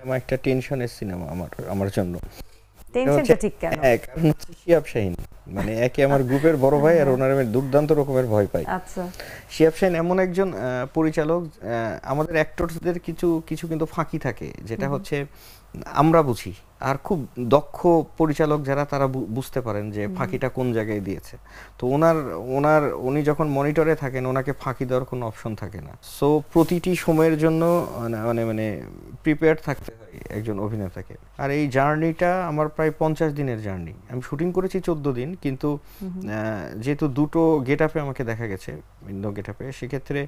Cinema একটা টেনশনের cinema আমার আমার জন্য। এটা হচ্ছে টেনশনটা ঠিক কেন? হ্যাঁ, কারণ হচ্ছে শিহাব শাহীন। মানে একে আমার গ্রুপের বড় ভাই, আর হ্যাঁ। ওনার আমি দুর্দান্ত রকমের ভয় পাই। আচ্ছা। শিহাব শাহীন এমন একজন পরিচালক, আমাদের অ্যাক্টরসদের কিছু কিছু কিন্তু ফাঁকি থাকে, যেটা হচ্ছে আমরা বুঝি, আর খুব দক্ষ পরিচালক যারা তারা বুঝতে পারেন যে ফাঁকিটা কোন জায়গায় দিয়েছে। তো ওনার ওনার উনি যখন মনিটরে থাকেন, ওনাকে ফাঁকি দেওয়ার কোনো অপশন থাকে না। সো প্রতিটি সময়ের জন্য মানে মানে প্রিপেয়ার থাকতে হয় একজন অভিনেতাকে। আর এই জার্নিটা আমার প্রায় 50 দিনের জার্নি। আমি শুটিং করেছি 14 দিন, কিন্তু যেহেতু দুটো গেট আপে আমাকে দেখা গেছে, ভিন্ন গেট আপে, সেক্ষেত্রে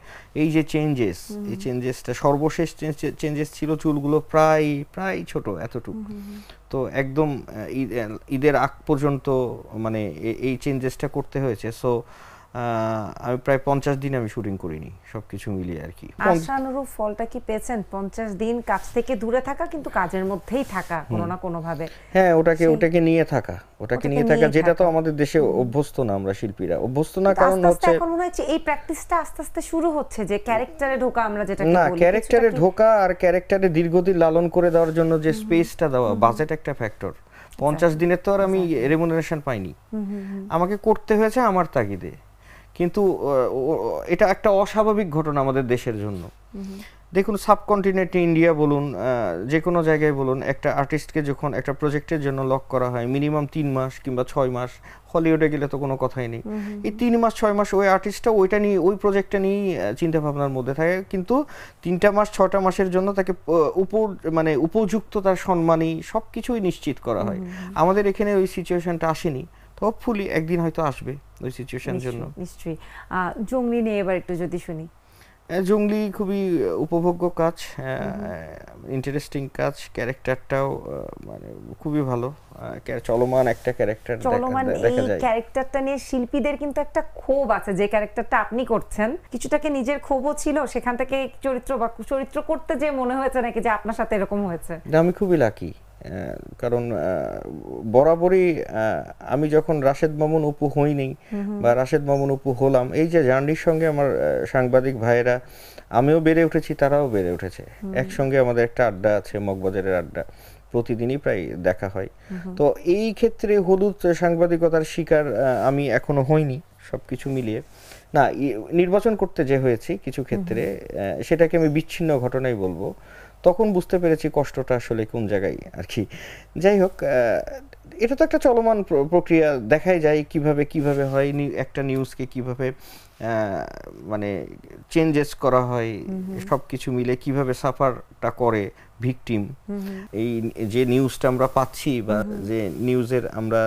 এই যে চেঞ্জেস, এই চেঞ্জেসটা সর্বশেষ চেঞ্জেস ছিল চুলগুলো প্রায় প্রায় ছোট এতটুকু। তো একদম ঈদের আগ পর্যন্ত মানে এই চেঞ্জেসটা করতে হয়েছে। সো আমি প্রায় 50 দিন আমি শুটিং করিনি, সবকিছু মিলিয়ে আর কি। আশানুরূপ ফলটা কি পেয়েছেন? 50 দিন কাজ থেকে দূরে থাকা, কিন্তু কাজের মধ্যেই থাকা কোনো না কোনো ভাবে। হ্যাঁ, ওটাকে নিয়ে থাকা, যেটা তো আমাদের দেশে অভ্যস্ত না, আমরা শিল্পীরা অভ্যস্ত না। কারণ হচ্ছে এখন মনে হচ্ছে এই প্র্যাকটিসটা আস্তে আস্তে শুরু হচ্ছে, যে ক্যারেক্টারে ঢোকা, আমরা যেটাকে না, বলি ক্যারেক্টারে ঢোকা আর ক্যারেক্টারে দীর্ঘদিন লালন করে দেওয়ার জন্য যে স্পেসটা দেওয়া, বাজেট একটা ফ্যাক্টর। 50 দিনের তো আর আমি রেমুনারেশন পাইনি, আমাকে করতে হয়েছে আমার তাগিদে। কিন্তু এটা একটা অস্বাভাবিক ঘটনা আমাদের দেশের জন্য। দেখুন, সাবকন্টিনেন্টে ইন্ডিয়া বলুন, যে কোনো জায়গায় বলুন, একটা আর্টিস্টকে যখন একটা প্রজেক্টের জন্য লক করা হয় মিনিমাম 3 মাস কিংবা 6 মাস, হলিউডে গেলে তো কোনো কথাই নেই। এই 3 মাস 6 মাস ওই আর্টিস্টটা ওইটা নিয়ে, ওই প্রজেক্টটা নিয়ে চিন্তা ভাবনার মধ্যে থাকে, কিন্তু 3টা মাস 6টা মাসের জন্য তাকে মানে উপযুক্ত তার সম্মানী সব কিছুই নিশ্চিত করা হয়। আমাদের এখানে ওই সিচুয়েশনটা আসেনি। হোপফুলি একদিন হয়তো আসবে ওই সিচুয়েশনের জন্য। নিশ্চয়ই। জঙ্গলি নিয়ে এবার একটু যদি শুনি। জঙ্গলি খুবই উপভোগ্য কাজ, ইন্টারেস্টিং কাজ, ক্যারেক্টারটাও মানে খুবই ভালো, চলমান একটা ক্যারেক্টার এই ক্যারেক্টারটা নিয়ে শিল্পীদের কিন্তু একটা ক্ষোভ আছে, যে ক্যারেক্টারটা আপনি করছেন কিছুটাকে নিজের ক্ষোভও ছিল সেখান থেকে, চরিত্র করতে যে মনে হয়েছে নাকি যে আপনার সাথে এরকম হয়েছে? আমি খুবই লাকি, কারণ বরাবরই আমি যখন রাশেদ মামুন অপু হইনি বা রাশেদ মামুন অপু হলাম, এই যে জার্নির সঙ্গে আমার সাংবাদিক ভাইয়েরা, আমিও বেড়ে উঠেছি, তারাও বেড়ে উঠেছে, একসঙ্গে আমাদের একটা আড্ডা আছে, মগবাজারের আড্ডা, প্রতিদিনই প্রায় দেখা হয়। তো এই ক্ষেত্রে হলুদ সাংবাদিকতার শিকার আমি এখনো হইনি, সবকিছু মিলিয়ে। না, নির্বাচন করতে যে হয়েছি কিছু ক্ষেত্রে, সেটাকে আমি বিচ্ছিন্ন ঘটনাই বলবো। তখন বুঝতে পেরেছি কষ্টটা আসলে কোন জায়গায় আর কি। যাই হোক, এটা তো একটা চলমান প্রক্রিয়া, দেখাই যায় কিভাবে কিভাবে হয়, একটা নিউজকে কিভাবে মানে চেঞ্জেস করা হয়, সব কিছু মিলে কিভাবে সাফারটা করে ভিকটিম। এই যে নিউজটা আমরা পাচ্ছি বা যে নিউজের আমরা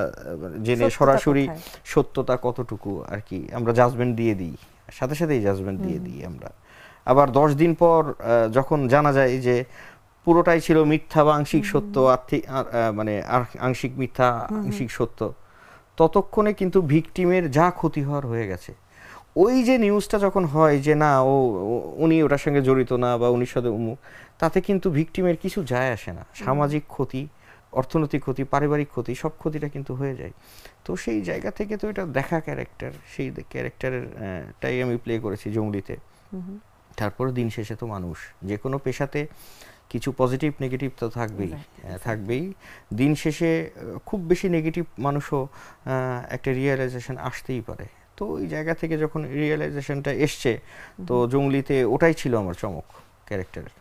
জেনে সরাসরি সত্যতা কতটুকু আর কি, আমরা জাজমেন্ট দিয়ে দিই, সাথে সাথেই জাজমেন্ট দিয়ে দিই আমরা। আবার 10 দিন পর যখন জানা যায় যে পুরোটাই ছিল মিথ্যা বা আংশিক সত্য, মানে আংশিক মিথ্যা আংশিক সত্য, ততক্ষণে কিন্তু ভিকটিমের যা ক্ষতি হওয়ার হয়ে গেছে। ওই যে নিউজটা যখন হয় যে না, উনি ওটার সঙ্গে জড়িত না বা উনির সাথে উমুক, তাতে কিন্তু ভিকটিমের কিছু যায় আসে না। সামাজিক ক্ষতি, অর্থনৈতিক ক্ষতি, পারিবারিক ক্ষতি, সব ক্ষতিটা কিন্তু হয়ে যায়। তো সেই জায়গা থেকে তো এটা দেখা ক্যারেক্টার, সেই ক্যারেক্টারের টাই আমি প্লে করেছি জঙ্গলিতে। তারপর দিন শেষে তো মানুষ, যে কোনো পেশাতে কিছু পজিটিভ নেগেটিভ তো থাকবেই। দিন শেষে খুব বেশি নেগেটিভ মানুষও একটা রিয়েলাইজেশন আসতেই পারে। তো ওই জায়গা থেকে যখন রিয়েলাইজেশনটা এসছে, তো জঙ্গলিতে ওটাই ছিল আমার চমক ক্যারেক্টারের।